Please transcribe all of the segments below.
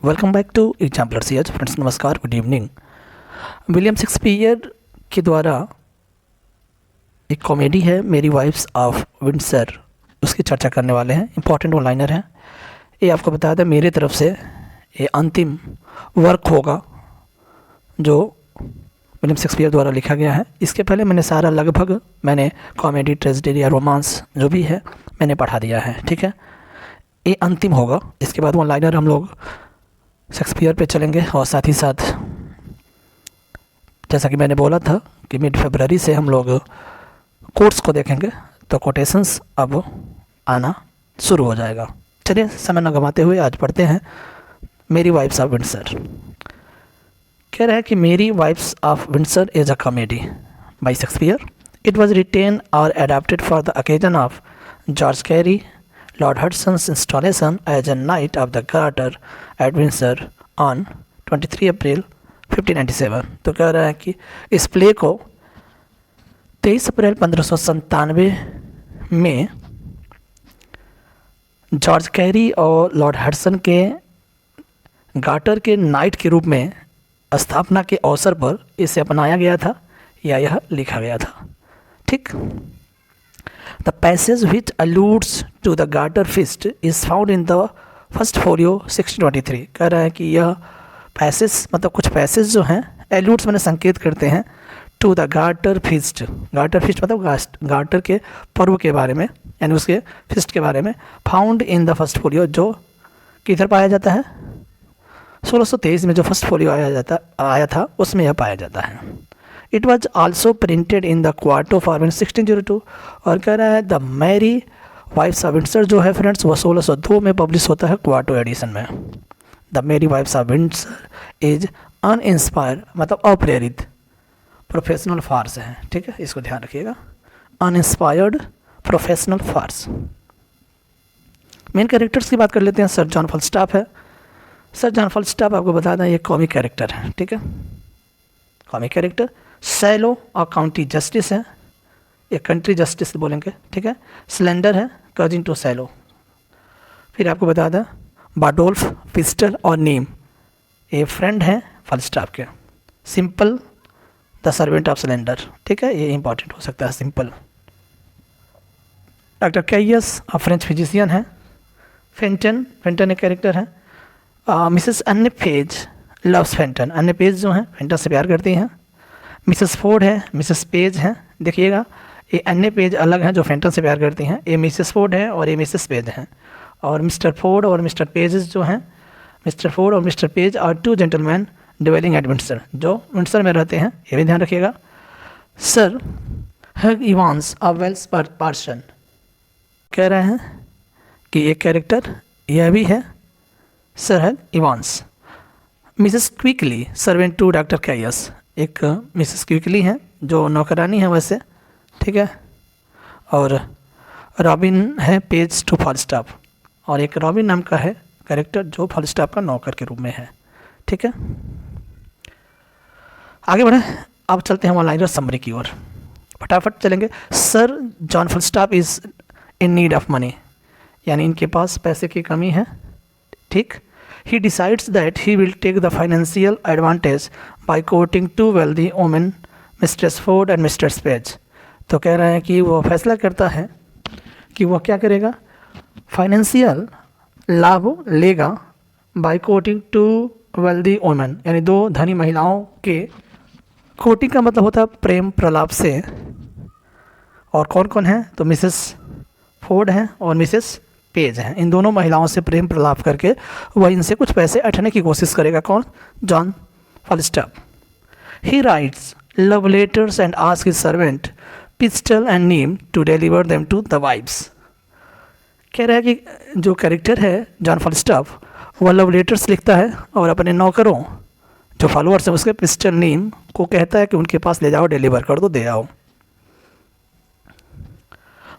Welcome back to exemplar CH. Friends नमस्कार, good evening. William Shakespeare के द्वारा एक कॉमेडी है मेरी वाइफ्स ऑफ विंडसर, उसकी चर्चा करने वाले हैं। इंपॉर्टेंट वन लाइनर है ये, आपको बताया था मेरे तरफ से ये अंतिम वर्क होगा जो विलियम शेक्सपियर द्वारा लिखा गया है। इसके पहले मैंने सारा लगभग कॉमेडी, ट्रेजेडी या रोमांस जो भी है मैंने पढ़ा दिया है, ठीक है। ये अंतिम होगा, इसके बाद वन लाइनर हम लोग शेक्सपियर पे चलेंगे और साथ ही साथ जैसा कि मैंने बोला था कि मिड फरवरी से हम लोग कोट्स को देखेंगे, तो कोटेशंस अब आना शुरू हो जाएगा। चलिए समय न गंवाते हुए आज पढ़ते हैं मेरी वाइफ्स ऑफ विंडसर। कह रहा है कि merry wives of Windsor is a comedy by Shakespeare. It was written और adapted for the occasion of George Carey Lord Hudson's installation as a Knight of the Garter at Windsor on 23 अप्रैल 1597। तो कह रहा है कि इस play को 23 अप्रैल 1597 में George carry और लॉर्ड हडसन के गार्टर के नाइट के रूप में स्थापना के अवसर पर इसे अपनाया गया था या यह लिखा गया था, ठीक। The passage which alludes to the Garter feast is found in the first folio 1623। कह रहा है कि यह पैसेज मतलब कुछ पैसेज जो हैं एलूड्स मैंने संकेत करते हैं to the Garter feast. Garter feast मतलब गार्टर के पर्व के बारे में, यानी उसके फीस्ट के बारे में। Found in the first folio, जो किधर पाया जाता है 1623 में जो फर्स्ट फोलियो आया था उसमें यह पाया जाता है। It was also printed in the quarto format 1602। और कह रहा है the merry wives of Windsor जो है फ्रेंड्स वो 1602 में पब्लिश होता है क्वार्टो एडिशन में। The merry wives of Windsor is uninspired मतलब अप्रेरित प्रोफेशनल फार्स है, ठीक है, इसको ध्यान रखिएगा। Uninspired professional Fars. Main characters की बात कर लेते हैं। सर जॉन फॉलस्टॉप है। सर जॉन फॉलस्टॉप आपको बता दें ये कॉमिक कैरेक्टर है, ठीक है, कॉमिक कैरेक्टर। सैलो और काउंटी जस्टिस है, एक कंट्री जस्टिस बोलेंगे, ठीक है। स्लेंडर है, कजिन टू सैलो। फिर आपको बता दें बाडोल्फ, पिस्टल और नीम ये फ्रेंड हैं फॉलस्टॉप के। Simple the servant of slender, ठीक है, ये इंपॉर्टेंट हो सकता है सिंपल। डॉक्टर कैयस और फ्रेंच फिजिशियन है। फेंटन, फेंटन एक कैरेक्टर है। मिसेस अन्ने पेज लव्स फेंटन, अन्ने पेज जो हैं फेंटन से प्यार करती हैं। मिसेस फोर्ड है, मिसेस पेज हैं। देखिएगा ये अन्य पेज अलग हैं जो फेंटन से प्यार करती हैं, ये मिसेस फोर्ड है और ये मिसेस पेज हैं। और मिस्टर फोर्ड और मिस्टर पेजेस जो हैं, मिस्टर फोर्ड और Mr Page are two gentleman dwelling at Windsor, जो विंडसर में रहते हैं, ये भी ध्यान रखिएगा। Sir Hugh Evans a Welsh person, कह रहे हैं कि ये कैरेक्टर यह भी है sir Hugh Evans. Mrs Quickly servant to doctor Caius, एक मिसेस क्विकली हैं जो नौकरानी है वैसे, ठीक है। और रॉबिन है पेज टू फॉलस्टॉप, और एक रॉबिन नाम का है कैरेक्टर जो फॉलस्टॉप का नौकर के रूप में है, ठीक है। आगे बढ़े, अब चलते हैं वन लाइनर समरी की ओर, फटाफट चलेंगे। Sir John Falstaff is in need of money, यानी इनके पास पैसे की कमी है, ठीक। He decides that he will take the financial advantage by courting two wealthy women, Mistress Ford and Mistress Page। तो कह रहे हैं कि वो फैसला करता है कि वो क्या करेगा, फाइनेंशियल लाभ लेगा by courting two wealthy women, यानी दो धनी महिलाओं के, कोर्टिंग का मतलब होता है प्रेम प्रलाप से। और कौन कौन है, तो मिसेस फोर्ड हैं और मिसेस पेज हैं। इन दोनों महिलाओं से प्रेम प्रलाप करके वह इनसे कुछ पैसे अठने की कोशिश करेगा। कौन, John Falstaff. He writes love letters and ask his servant Pistol and Nym to deliver them to the wives. कह रहा है कि जो कैरेक्टर है जॉन फॉलस्टॉप वह लव लेटर्स लिखता है और अपने नौकरों जो फॉलोअर्स हैं उसके पिस्टल नीम को कहता है कि उनके पास ले जाओ, डिलीवर कर दो, दे आओ।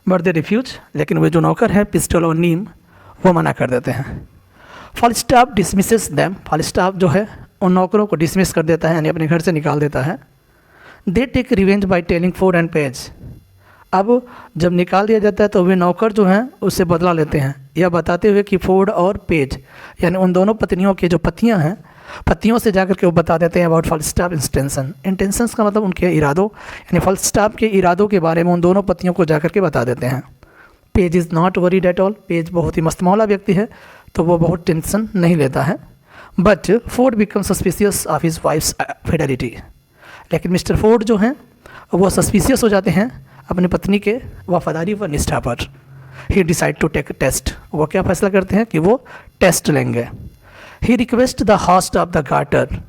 बट दे रिफ्यूज, लेकिन वे जो नौकर हैं पिस्टल और नीम वो मना कर देते हैं। फॉलस्टॉप डिसमिसेस देम, फॉलस्टॉप जो है उन नौकरों को डिसमिस कर देता है, यानी अपने घर से निकाल देता है। They take revenge by telling Ford and Page अब जब निकाल दिया जाता है तो वे नौकर जो हैं उससे बदला लेते हैं, यह बताते हुए कि फोर्ड और पेज यानी उन दोनों पत्नियों की जो पतियां हैं, पतियों से जाकर के वो बता देते हैं अबाउट फॉल्स्टाफ इंटेंशन। इंटेंशंस का मतलब उनके इरादों, यानी फॉल्स्टाफ के इरादों के बारे में उन दोनों पतियों को जाकर के बता देते हैं। Page is not worried at all, page बहुत ही मस्तमौला व्यक्ति है तो वो बहुत टेंशन नहीं लेता है। But Ford become suspicious of his wives Fidelity, लेकिन मिस्टर फोर्ड जो हैं वो सस्पिशियस हो जाते हैं अपनी पत्नी के वफादारी व निष्ठा पर। He decide to take test, वो क्या फैसला करते हैं कि वो टेस्ट लेंगे। He request the host of the Garter,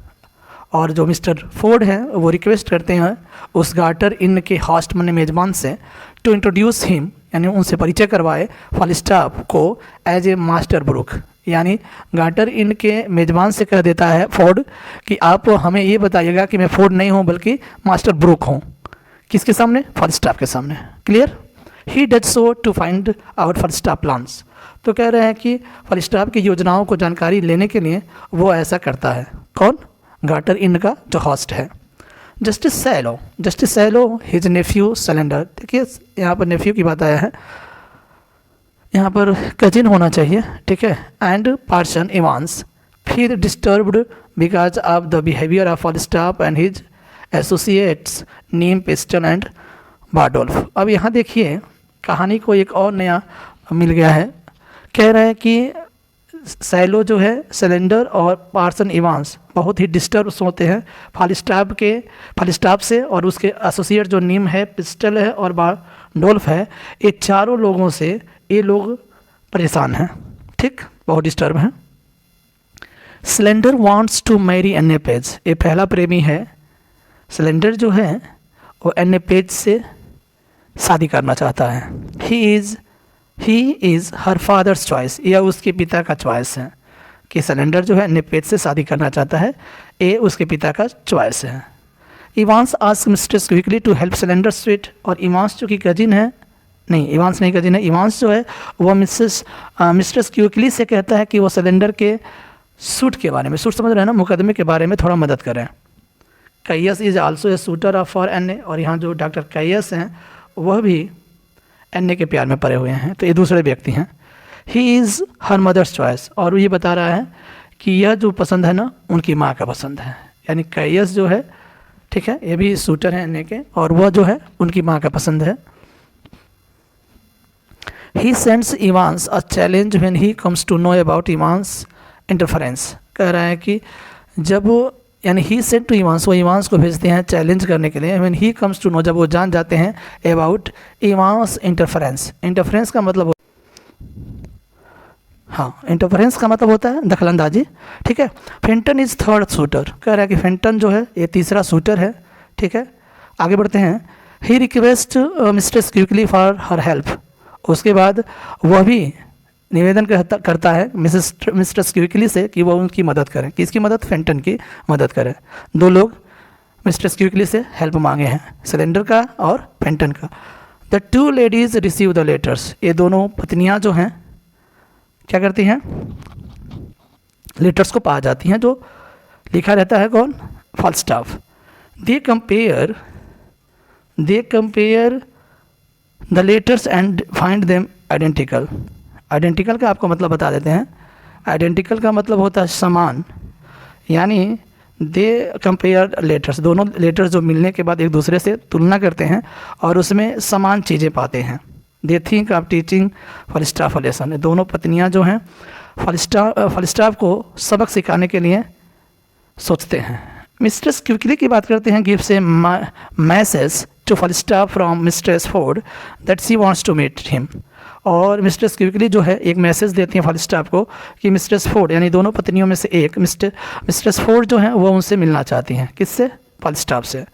और जो मिस्टर फोर्ड हैं वो रिक्वेस्ट करते हैं उस गार्टर इन के होस्ट माने मेज़बान से टू इंट्रोड्यूस हिम, यानी उनसे परिचय करवाए फॉल्स्टाफ को एज ए मास्टर ब्रूक, यानी गार्टर इन के मेज़बान से कह देता है फोर्ड कि आप हमें ये बताइएगा कि मैं फोर्ड नहीं हूँ बल्कि मास्टर ब्रूक हूँ। किसके सामने? फॉल्स्टाफ के सामने। Clear? He does so to find out Falstaff plans, तो कह रहे हैं कि फॉल्स्टाफ की योजनाओं को जानकारी लेने के लिए वो ऐसा करता है। कौन? गार्टर इन का जो होस्ट है। Justice Shallow his nephew Slender, देखिए यहाँ पर नेफ्यू की बात आया है, यहाँ पर कजिन होना चाहिए, ठीक है। एंड पार्सन इवांस फिर disturbed because of the behaviour of Falstaff and his associates Nym, Pistol and Bardolph. अब यहाँ देखिए कहानी को एक और नया मिल गया है। कह रहे हैं कि सैलो जो है सिलेंडर और पार्सन इवांस बहुत ही डिस्टर्ब होते हैं फॉल्स्टाफ से, और उसके एसोसिएट जो नीम है, पिस्टल है और बारडोल्फ है, ये चारों लोगों से ये लोग परेशान हैं, ठीक, बहुत डिस्टर्ब हैं। Slender wants to marry Anne Page, ये पहला प्रेमी है। सिलेंडर जो है वो एन पेज से शादी करना चाहता है। ही इज़ हर फादर्स चॉइस, यह उसके पिता का चॉइस है कि सिलेंडर जो है एन पेज से शादी करना चाहता है, ये उसके पिता का चॉइस है। Evans ask mistress Quickly to help Slender sweet, और इवांस जो कि कजिन है, नहीं इवांस नहीं कजिन है, इवांस जो है वो मिस्ट्रेस क्विकली से कहता है कि वो सिलेंडर के सूट के बारे में, सूट समझ रहे हैं ना, मुकदमे के बारे में थोड़ा मदद करें। Caius is also a shooter of for an ए, और यहाँ जो डॉक्टर कैयस हैं वह भी एन ए के प्यार में पड़े हुए हैं, तो ये दूसरे व्यक्ति हैं। He is her mother's choice, और वो ये बता रहा है कि यह जो पसंद है ना उनकी माँ का पसंद है, यानी कैयस जो है, ठीक है, ये भी शूटर हैं एन ए के, और वह जो है उनकी माँ का पसंद है। He sends Evans a challenge when he comes to know about Evans interference, कह रहा है कि जब वो, यानी ही सेंड टू इवांस, वो इवांस को भेजते हैं चैलेंज करने के लिए। When he comes to know, जब वो जान जाते हैं अबाउट इवांस इंटरफेरेंस। इंटरफेरेंस का मतलब, हाँ, इंटरफेरेंस का मतलब होता है दखलंदाजी, ठीक है। फेंटन इज़ थर्ड शूटर, कह रहा है कि फेंटन जो है ये तीसरा शूटर है, ठीक है। आगे बढ़ते हैं। He request Mistress Quickly for her help, उसके बाद वह भी निवेदन करता है मिस्ट्रेस क्विकली से कि वह उनकी मदद करें। किसकी मदद? फेंटन की मदद करें। दो लोग मिस्ट्रेस क्विकली से हेल्प मांगे हैं, सिलेंडर का और फेंटन का। The two ladies receive the letters, ये दोनों पत्नियां जो हैं क्या करती हैं? लेटर्स को पा जाती हैं, जो लिखा रहता है कौन? Falstaff. They compare the letters and find them identical. Identical का आपको मतलब बता देते हैं। आइडेंटिकल का मतलब होता है समान, यानी दे कंपेयर लेटर्स, दोनों लेटर्स जो मिलने के बाद एक दूसरे से तुलना करते हैं और उसमें समान चीज़ें पाते हैं। They think of teaching Falstaff a lesson, दोनों पत्नियां जो हैं फॉल्स्टाफ को सबक सिखाने के लिए सोचते हैं। मिस्ट्रेस क्विकली की बात करते हैं। Gives a message to Falstaff from Mistress Ford that she wants to meet him, और मिस्ट्रेस क्विकली जो है एक मैसेज देती हैं फॉल्स्टाफ को कि मिस्ट्रेस फोर्ड, यानी दोनों पत्नियों में से एक मिस्ट्रेस फोर्ड जो है वो उनसे मिलना चाहती हैं। किससे? फॉल्स्टाफ से।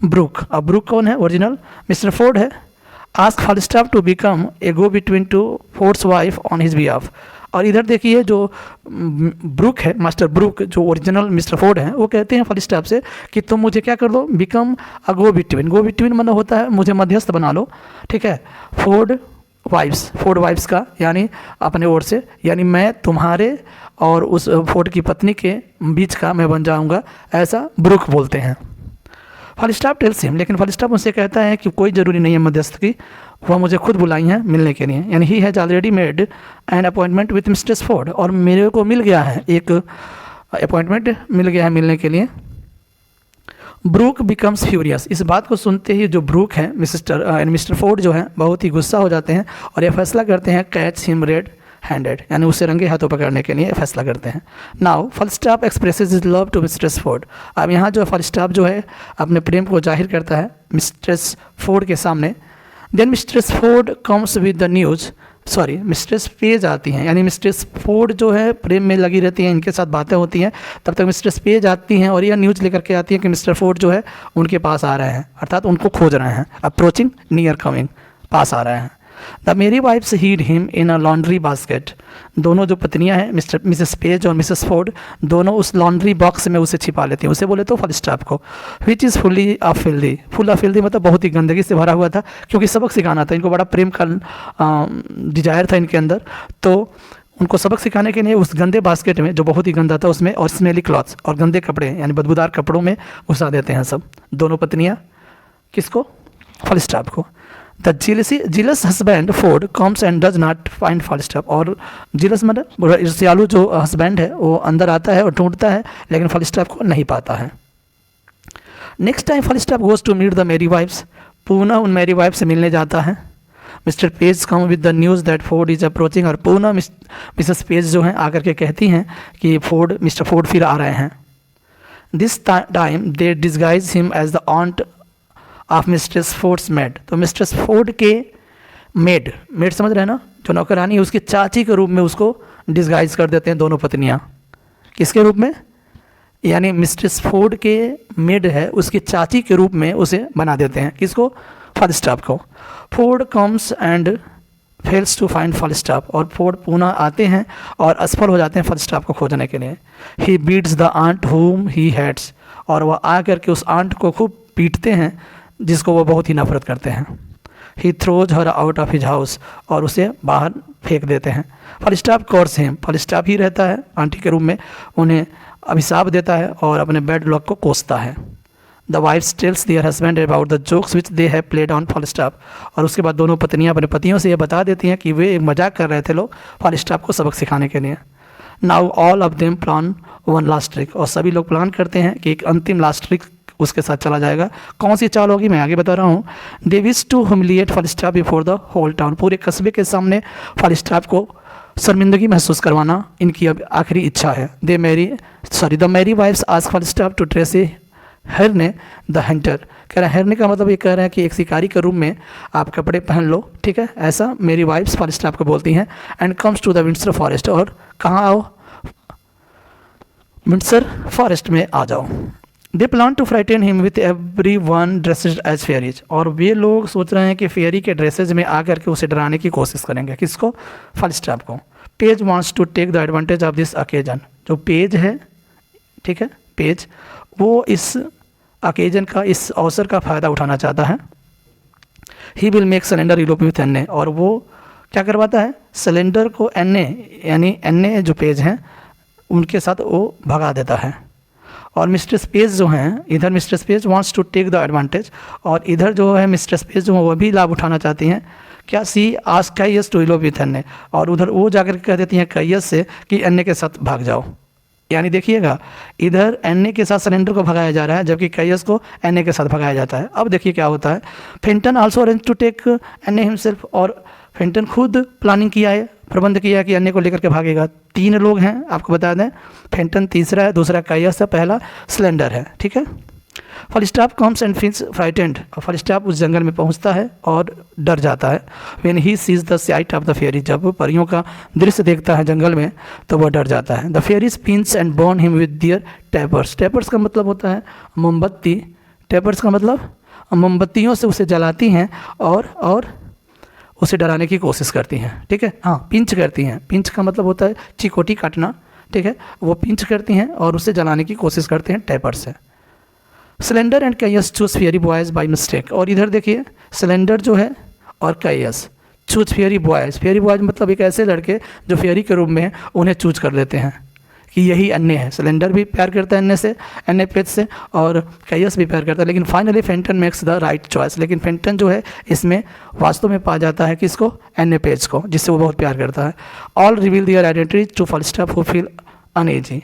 ब्रूक, अब ब्रूक कौन है? ओरिजिनल मिस्टर फोर्ड है। Ask Falstaff to become a go between to Ford's wife on his behalf, और इधर देखिए जो ब्रूक है, मास्टर ब्रूक जो ओरिजिनल मिस्टर फोर्ड हैं, वो कहते हैं फॉल्स्टाफ से कि तुम मुझे क्या कर दो? Become a go between, go between मतलब होता है मुझे मध्यस्थ बना लो, ठीक है, फोर्ड वाइफ्स का, यानी अपने ओर से, यानी मैं तुम्हारे और उस फोर्ड की पत्नी के बीच का मैं बन जाऊंगा, ऐसा ब्रूक बोलते हैं। फॉलस्टाफ टेल्स हिम, लेकिन फॉलस्टाफ उनसे कहता है कि कोई ज़रूरी नहीं है मध्यस्थ की, वह मुझे खुद बुलाई हैं मिलने के लिए। यानी he has already made an appointment with mistress Ford, और मेरे को मिल गया है, एक अपॉइंटमेंट मिल गया है मिलने के लिए। ब्रूक बिकम्स फ्यूरियस, इस बात को सुनते ही जो ब्रूक है मिस्टर फोर्ड जो है बहुत ही गुस्सा हो जाते हैं और ये फैसला करते हैं कैच हिम रेड हैंडेड, यानी उसे रंगे हाथों पकड़ने के लिए फैसला करते हैं। Now Falstaff expresses his love to Mistress Ford, अब यहाँ जो फॉलस्टाफ जो है अपने प्रेम को जाहिर करता है मिस्ट्रेस फोर्ड के सामने। Then mistress Ford comes with the news, sorry mistress Page आती हैं, यानी मिस्ट्रेस फोर्ड जो है प्रेम में लगी रहती हैं, इनके साथ बातें होती हैं, तब तक मिस्ट्रेस पेज आती हैं और यह न्यूज़ लेकर के आती है कि मिस्टर फोर्ड जो है उनके पास आ रहे हैं, अर्थात उनको खोज रहे हैं। अप्रोचिंग, नियर कमिंग, पास आ रहे हैं। The merry wives hid him in a laundry basket, दोनों जो पत्नियां हैं मिसेस पेज और मिसेस फोर्ड, दोनों उस लॉन्ड्री बॉक्स में उसे छिपा लेती हैं, उसे बोले तो फॉलस्टाफ को। विच इज़ फुली अफिल्दी, फुल अफिल्दी मतलब बहुत ही गंदगी से भरा हुआ था, क्योंकि सबक सिखाना था, इनको बड़ा प्रेम का डिजायर था इनके अंदर, तो उनको सबक सिखाने के लिए उस गंदे बास्केट में जो बहुत ही गंदा था उसमें, और स्मेली क्लॉथ्स और गंदे कपड़े यानी बदबूदार कपड़ों में घुसा देते हैं सब दोनों पत्नियाँ। किसको? फॉलस्टाफ को। The jealous husband Ford comes and does not find Falstaff, और जीलस मतलब ईर्ष्यालु जो हस्बैंड है वो अंदर आता है और ढूंढता है लेकिन फॉलस्टाफ को नहीं पाता है। Next time Falstaff goes to meet the merry wives, पुनः उन मेरी वाइफ से मिलने जाता है। Mister Page come with the news that Ford is approaching, और पुनः मिसेस पेज जो हैं आकर के कहती हैं कि मिस्टर फोर्ड फिर आ रहे हैं। This time they disguise him as the aunt of mistress Ford's maid, तो मिस्ट्रेस फोर्ड के मेड समझ रहे हैं ना, जो नौकरानी है उसकी चाची के रूप में उसको डिस्गाइज कर देते हैं दोनों पत्नियां। किसके रूप में? यानी मिस्ट्रेस फोर्ड के मेड है उसकी चाची के रूप में उसे बना देते हैं। किसको? फॉलस्टाफ को। Ford comes and fails to find Falstaff, और फोर्ड पुनः आते हैं और असफल हो जाते हैं फॉलस्टाफ को खोजने के लिए। ही बीट्स द आंट हुम ही हेट्स, और वह आकर के उस आंट को खूब पीटते हैं जिसको वो बहुत ही नफरत करते हैं। He throws her out of his house, और उसे बाहर फेंक देते हैं। फॉलस्टाफ कोर्स हिम, फॉलस्टाफ ही रहता है आंटी के रूप में, उन्हें अभिशाप देता है और अपने बेड ब्लॉक को कोसता है। The wives tells their husband about the jokes which they have played on Falstaff, और उसके बाद दोनों पत्नियां अपने पतियों से ये बता देती हैं कि वे एक मजाक कर रहे थे लोग फॉलस्टाफ को सबक सिखाने के लिए। Now all of them plan one last trick, और सभी लोग प्लान करते हैं कि एक अंतिम लास्ट ट्रिक उसके साथ चला जाएगा। कौन सी चाल होगी मैं आगे बता रहा हूँ। They wish to humiliate Falstaff before the whole town, पूरे कस्बे के सामने फॉलस्टाफ को शर्मिंदगी महसूस करवाना इनकी अब आखिरी इच्छा है। The merry wives ask Falstaff to dress a Herne the hunter, कह रहे हैं हेरने का मतलब ये कह रहे हैं कि एक शिकारी के रूप में आप कपड़े पहन लो, ठीक है, ऐसा मेरी वाइफ्स फॉलस्टाफ को बोलती हैं। And comes to the Windsor forest, और कहाँ आओ? विंडसर फॉरेस्ट में आ जाओ। They plan to frighten him with every one dresses as fairies, और वे लोग सोच रहे हैं कि फेयरी के ड्रेसेज में आकर के उसे डराने की कोशिश करेंगे। किसको? फॉलस्टाफ को। Page wants to take the advantage of this occasion, जो पेज है, ठीक है, पेज, वो इस ओकेजन का, इस अवसर का फ़ायदा उठाना चाहता है। He will make Slender elope with N A, और वो क्या करवाता है? सिलेंडर को एन ए, यानी एन ए जो पेज हैं उनके साथ वो भगा देता है। और मिस्ट्रेस पेज जो हैं, इधर mistress Page wants to take the advantage, और इधर जो है मिस्ट्रेस पेज जो है वह भी लाभ उठाना चाहती हैं। क्या? She ask Caius to elope with N A, और उधर वो जाकर कह देती हैं कैयस से कि एन ए के साथ भाग जाओ। यानी देखिएगा इधर एन ए के साथ सिलेंडर को भगाया जा रहा है जबकि कैयस को एन ए के साथ भगाया जाता है। अब देखिए क्या होता है। Fenton also arrange to take Anne himself, और फेंटन खुद प्लानिंग किया है, प्रबंध किया है कि अन्य को लेकर के भागेगा। 3 लोग हैं आपको बता दें, फेंटन तीसरा है, दूसरा कैयस है, पहला सिलेंडर है, ठीक है। फॉलस्टाफ कम्स एंड फील्स फ्राइटेंड, फॉलस्टाफ उस जंगल में पहुंचता है और डर जाता है। When he sees the site of the fairy, जब वो परियों का दृश्य देखता है जंगल में तो वह डर जाता है। The fairies pinch and burn him with their tapers, tapers का मतलब होता है मोमबत्ती, टैपर्स का मतलब मोमबत्तियों से उसे जलाती हैं और उसे डराने की कोशिश करती हैं, ठीक है। हाँ, पिंच करती हैं, पिंच का मतलब होता है चिकोटी काटना, ठीक है, वो पिंच करती हैं और उसे जलाने की कोशिश करते हैं टैपर से। Slender and Caius choose fairy boys by mistake, और इधर देखिए सिलेंडर जो है और Caius choose fairy boys, fairy boys मतलब एक ऐसे लड़के जो फेयरी के रूप में हैं उन्हें चूज कर लेते हैं कि यही अन्य है। सिलेंडर भी प्यार करता है अन्य से, अन्य पेज से, और कैयस भी प्यार करता है। लेकिन finally Fenton makes the right choice. लेकिन फेंटन जो है इसमें वास्तव में पा जाता है किसको, अन्य पेज को, जिससे वो बहुत प्यार करता है। All reveal their identity to Falstaff who feel uneasy.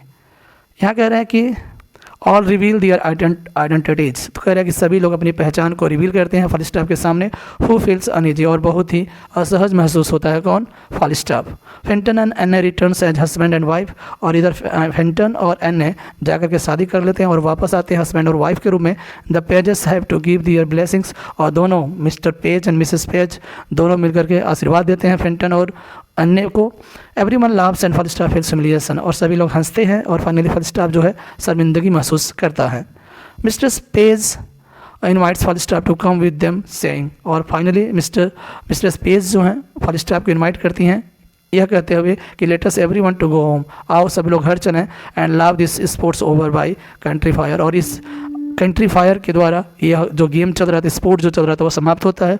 यहाँ कह रहे हैं कि ऑल रिवील दियर आइडेंटिटीज, तो कह रहा है कि सभी लोग अपनी पहचान को रिवील करते हैं फॉलस्टाफ के सामने। हु फील्स अनईजी, और बहुत ही असहज महसूस होता है कौन, Falstaff. Fenton and Anne returns as husband and wife, और इधर फेंटन और एन्ने जाकर के शादी कर लेते हैं और वापस आते हैं हस्बैंड और वाइफ के रूप में। The Pages have to give their blessings, और दोनों mister Page and Mrs Page दोनों मिलकर के आशीर्वाद देते हैं फेंटन और अन्य को। Everyone laughs and Falstaff feels humiliation, और सभी लोग हंसते हैं और फाइनली फॉलस्टाफ जो है शर्मिंदगी महसूस करता है। Mister Page invites Falstaff to come with them saying, और फाइनली मिस्टर पेज जो हैं फॉलस्टाफ को इनवाइट करती हैं यह कहते हुए कि let us everyone to go home, आओ सभी लोग घर चलें, and love this sports over by country fire, और इस कंट्री फायर के द्वारा यह जो गेम चल रहा था, स्पोर्ट जो चल रहा था, वो समाप्त होता है।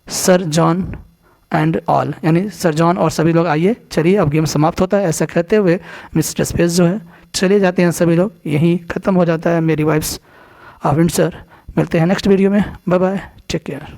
सर जॉन एंड ऑल, यानी सर जॉन और सभी लोग आइए चलिए अब गेम समाप्त होता है, ऐसा कहते हुए मिस्टर स्पेस जो है चले जाते हैं सभी लोग। यहीं ख़त्म हो जाता है मेरी वाइफ्स ऑफ विंडसर। मिलते हैं नेक्स्ट वीडियो में, बाय बाय, टेक केयर।